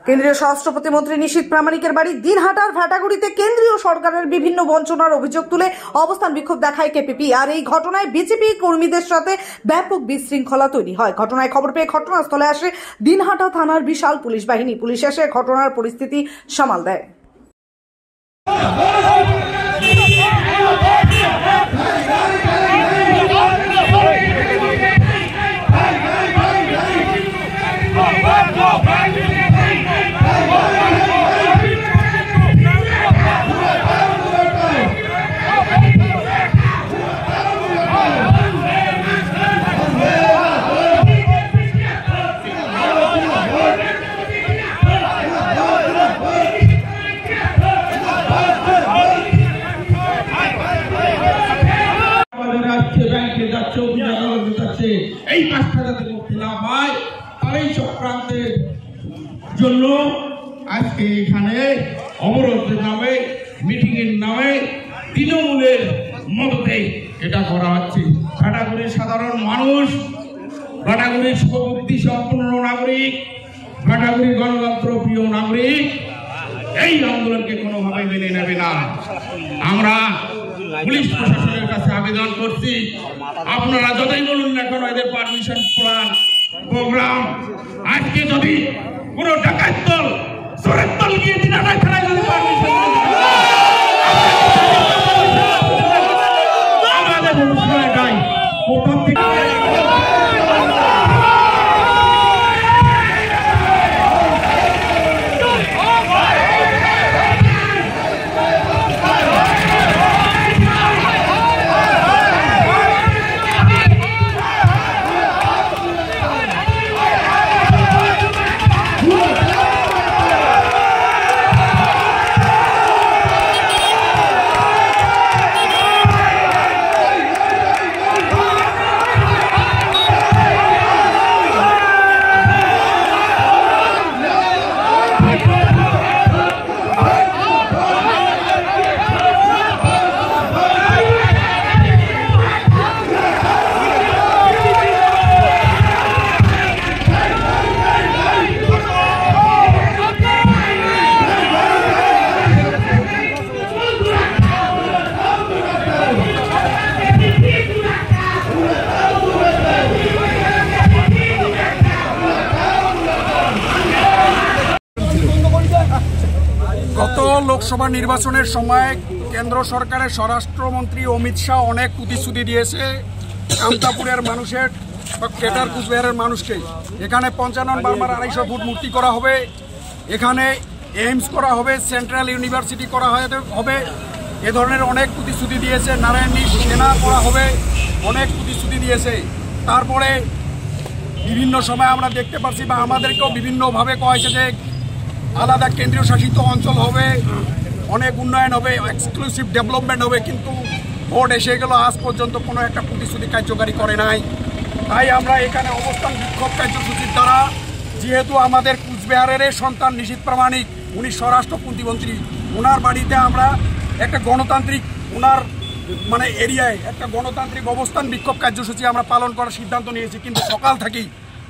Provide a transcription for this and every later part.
কেন্দ্রীয় স্বরাষ্ট্র প্রতিমন্ত্রী নিশীথ প্রামাণিকের বাড়ি দিনহাটার ভাটাগুড়িতে কেন্দ্রীয় সরকারের বিভিন্ন বঞ্চনার অভিযোগ তুলে অবস্থান বিক্ষোভ দেখায় কেপিপি। আর এই ঘটনায় বিজেপি কর্মীদের সাথে ব্যাপক বিশৃঙ্খলা তৈরি হয়। ঘটনায় খবর পেয়ে ঘটনাস্থলে আসে দিনহাটা থানার বিশাল পুলিশ বাহিনী। পুলিশ এসে ঘটনার পরিস্থিতি সামাল দেয়। এই কাজটা যাতে করতে না পায় তার এই চক্রান্তের জন্য আজকে এখানে অবরোধের নামে, মিটিং এর নামে, তৃণমূলের মদতে এটা করা হচ্ছে। ভাটাগুড়ির সাধারণ মানুষ, ভাটাগুড়ির শুভবুদ্ধি সম্পন্ন নাগরিক, ভাটাগুড়ির গণতন্ত্র প্রিয় নাগরিক এই আন্দোলনকে কোনোভাবে মেনে নেবে না। আমরা পুলিশ প্রশাসনের কাছে আবেদন করছি, আপনারা যতই বলুন না কেন এদের পারমিশন প্রোগ্রাম আজকে যদি কোনো ডাকাত দল চোরের দল গিয়ে দিনাটায় খেলায় যদি পারমিশন আমাদের অনুষ্ঠানে নাই প্রথম থেকে গত লোকসভা নির্বাচনের সময় কেন্দ্র সরকারের স্বরাষ্ট্রমন্ত্রী অমিত শাহ অনেক প্রতিশ্রুতি দিয়েছে কামতাপুরের মানুষের বা কেটার কুচবিহারের মানুষকে। এখানে 55 বার্মার 250 ফুট মূর্তি করা হবে, এখানে এইমস করা হবে, সেন্ট্রাল ইউনিভার্সিটি করা হবে, এ ধরনের অনেক প্রতিশ্রুতি দিয়েছে। নারায়ণী সেনা করা হবে, অনেক প্রতিশ্রুতি দিয়েছে। তারপরে বিভিন্ন সময় আমরা দেখতে পাচ্ছি বা আমাদেরকেও বিভিন্নভাবে কয়েছে যে আলাদা কেন্দ্রীয় শাসিত অঞ্চল হবে, অনেক উন্নয়ন হবে, এক্সক্লুসিভ ডেভেলপমেন্ট হবে, কিন্তু ভোট এসে গেল আজ পর্যন্ত কোনো একটা প্রতিশ্রুতি কার্যকারী করে নাই। তাই আমরা এখানে অবস্থান বিক্ষোভ কার্যসূচির দ্বারা, যেহেতু আমাদের কুচবিহারের সন্তান নিশীথ প্রামাণিক উনি স্বরাষ্ট্র প্রতিমন্ত্রী, ওনার বাড়িতে আমরা একটা গণতান্ত্রিক ওনার এরিয়ায় একটা গণতান্ত্রিক অবস্থান বিক্ষোভ কার্যসূচি আমরা পালন করার সিদ্ধান্ত নিয়েছি। কিন্তু সকাল থেকেই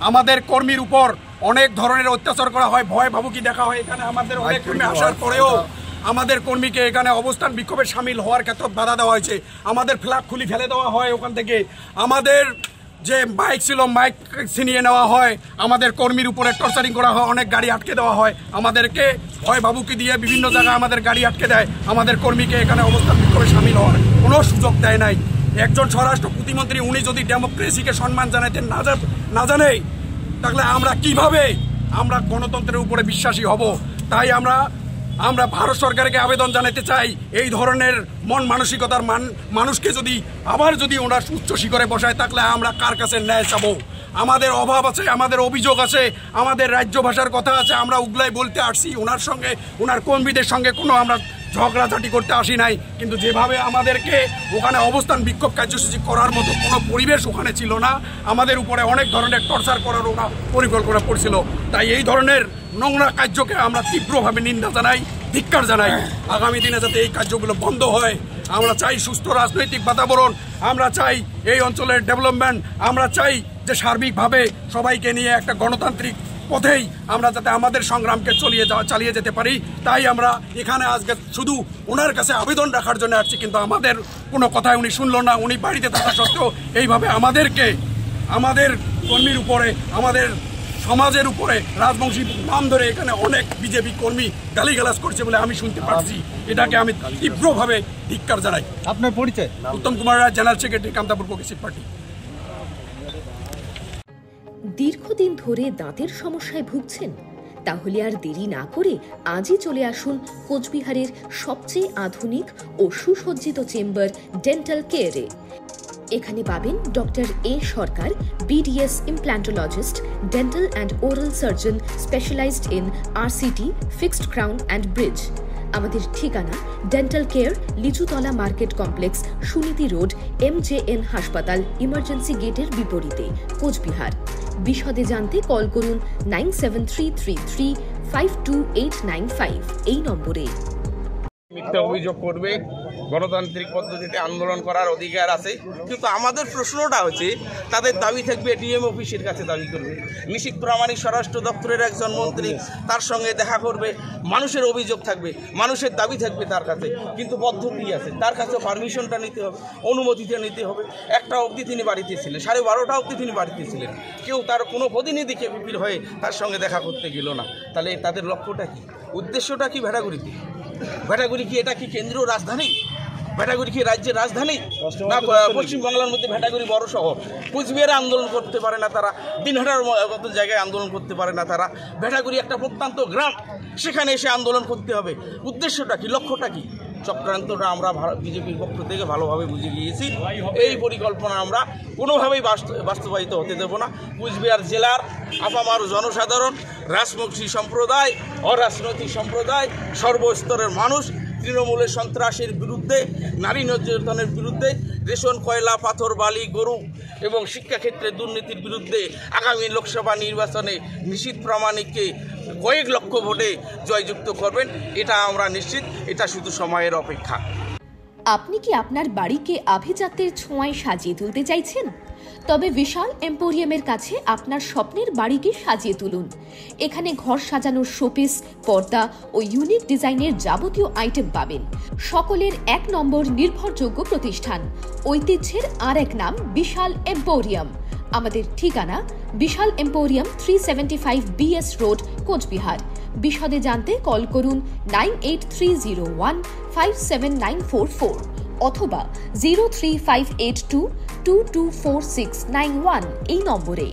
আমাদের কর্মীর উপর অনেক ধরনের অত্যাচার করা হয়, ভয় ভাবুকি দেখা হয়। এখানে আমাদের অনেক কর্মী আসার পরেও আমাদের কর্মীকে এখানে অবস্থান বিক্ষোভে সামিল হওয়ার ক্ষেত্রে বাধা দেওয়া হয়েছে। আমাদের ফ্ল্যাগ খুলি ফেলে দেওয়া হয় ওখান থেকে, আমাদের যে মাইক ছিল মাইক ছিনিয়ে নেওয়া হয়, আমাদের কর্মীর উপরে টর্চারিং করা হয়, অনেক গাড়ি আটকে দেওয়া হয়, আমাদেরকে ভয় ভাবুকি দিয়ে বিভিন্ন জায়গায় আমাদের গাড়ি আটকে দেয়। আমাদের কর্মীকে এখানে অবস্থান বিক্ষোভে সামিল হওয়ার কোনো সুযোগ দেয় নাই। একজন স্বরাষ্ট্র প্রতিমন্ত্রী উনি যদি ডেমোক্রেসিকে সম্মান জানাইতে না জানে, তাহলে আমরা কিভাবে আমরা গণতন্ত্রের উপরে বিশ্বাসী হব? তাই আমরা ভারত সরকারকে আবেদন জানাতে চাই, এই ধরনের মন মানসিকতার মানুষকে যদি আবার ওনার উচ্চ শিখরে বসায়, তাহলে আমরা কার কাছে ন্যায় চাবো? আমাদের অভাব আছে, আমাদের অভিযোগ আছে, আমাদের রাজ্য ভাষার কথা আছে, আমরা উগলাই বলতে আসছি। ওনার সঙ্গে ওনার কর্মীদের সঙ্গে কোনো আমরা ঝগড়াঝাটি করতে আসি নাই। কিন্তু যেভাবে আমাদেরকে ওখানে অবস্থান বিক্ষোভ কার্যসূচি করার মতো কোনো পরিবেশ ওখানে ছিল না, আমাদের উপরে অনেক ধরনের টর্চার করার ওরা পরিকল্পনা করছিল। তাই এই ধরনের নোংরা কার্যকে আমরা তীব্রভাবে নিন্দা জানাই, ধিক্কার জানাই। আগামী দিনে যাতে এই কার্যগুলো বন্ধ হয়, আমরা চাই সুস্থ রাজনৈতিক বাতাবরণ, আমরা চাই এই অঞ্চলের ডেভেলপমেন্ট, আমরা চাই যে সার্বিকভাবে সবাইকে নিয়ে একটা গণতান্ত্রিক পথেই আমরা যাতে আমাদের সংগ্রামকে চালিয়ে যেতে পারি, তাই আমরা এখানে আজকে শুধু ওনার কাছে আবেদন রাখার জন্য আসছি। কিন্তু আমাদের কোনো কথাই উনি শুনলো না। উনি বাড়িতে থাকা সত্ত্বেও এইভাবে আমাদেরকে, আমাদের কর্মীর উপরে, আমাদের সমাজের উপরে রাজবংশী নাম ধরে এখানে অনেক বিজেপি কর্মী গালিগালাজ করছে বলে আমি শুনতে পাচ্ছি। এটাকে আমি তীব্রভাবে ধিক্কার জানাই। আপনার পরিচয়? Uttam Kumar Roy, general secretary, Kamtapur progressive party. দীর্ঘদিন ধরে দাঁতের সমস্যায় ভুগছেন? তাহলে আর দেরি না করে আজই চলে আসুন কোচবিহারের সবচেয়ে আধুনিক ও সুসজ্জিত চেম্বার ডেন্টাল কেয়ারে। এখানে পাবেন doctor A Sarkar, BDS implantologist, dental and oral surgeon specialized in RCT, fixed crown and bridge. আমাদের ঠিকানা dental care, Lichutala market complex, Suniti road, MJN হাসপাতাল ইমার্জেন্সি গেটের বিপরীতে, কোচবিহার। বিশদে জানতে কল করুন 9733352895 এই নম্বরে। মিথ্যা অভিযোগ করবে, গণতান্ত্রিক পদ্ধতিতে আন্দোলন করার অধিকার আছে, কিন্তু আমাদের প্রশ্নটা হচ্ছে তাদের দাবি থাকবে ডিএম অফিসের কাছে দাবি করবে। নিশীথ প্রামাণিক স্বরাষ্ট্র দপ্তরের একজন মন্ত্রী তার সঙ্গে দেখা করবে, মানুষের অভিযোগ থাকবে, মানুষের দাবি থাকবে তার কাছে, কিন্তু পদ্ধতি আছে, তার কাছে পারমিশনটা নিতে হবে, অনুমতিটা নিতে হবে। 1টা অবধি তিনি বাড়িতে ছিলেন, 12:30 অবধি তিনি বাড়িতে ছিলেন, কেউ তার কোনো প্রতিনিধি কেপিপির হয়ে তার সঙ্গে দেখা করতে গেল না। তাহলে তাদের লক্ষ্যটা কি, উদ্দেশ্যটা কি? ভেটাগুড়িতে, ভেটাগুড়ি কি এটা কি কেন্দ্রীয় রাজধানী? ভেটাগুড়ি কি রাজ্যের রাজধানী? না, পশ্চিমবাংলার মধ্যে ভেটাগুড়ি বড় শহর। কুচবিহারে আন্দোলন করতে পারে না তারা, দিনহাটার মতো জায়গায় আন্দোলন করতে পারে না তারা। ভেটাগুড়ি একটা প্রত্যন্ত গ্রাম, সেখানে এসে আন্দোলন করতে হবে। উদ্দেশ্যটা কি, লক্ষ্যটা কি? চক্রান্তটা আমরা বিজেপির পক্ষ থেকে ভালোভাবে বুঝে গিয়েছি। এই পরিকল্পনা আমরা কোনোভাবেই বাস্তবায়িত হতে দেব না। কুচবিহার জেলার আপামার জনসাধারণ, রাজবংশী সম্প্রদায়, অরাজনৈতিক সম্প্রদায়, সর্বস্তরের মানুষ তৃণমূলের সন্ত্রাসের বিরুদ্ধে, নারী নির্যাতনের বিরুদ্ধে, রেশন, কয়লা, পাথর, বালি, গরু এবং শিক্ষাক্ষেত্রে দুর্নীতির বিরুদ্ধে আগামী লোকসভা নির্বাচনে নিশীথ প্রামাণিককে কয়েক লক্ষ ভোটে জয়যুক্ত করবেন, এটা আমরা নিশ্চিত। এটা শুধু সময়ের অপেক্ষা। আপনি কি আপনার বাড়িকে আভিজাত্যের ছোঁয়ায় সাজিয়ে তুলতে চাইছেন? তবে বিশাল এম্পোরিয়ামের কাছে আপনার স্বপ্নের বাড়িকে সাজিয়ে তুলুন। এখানে ঘর সাজানোর শোপিস, পর্দা ও ইউনিক ডিজাইনের যাবতীয় আইটেম পাবেন। সকলের 1 নম্বর নির্ভরযোগ্য প্রতিষ্ঠান, ঐতিহ্যের আর এক নাম বিশাল এম্পোরিয়াম। আমাদের ঠিকানা বিশাল এম্পোরিয়াম, 375 BS রোড, কোচবিহার। বিশদে জানতে কল করুন 9830157944 অথবা 03582224691 এই নম্বরে।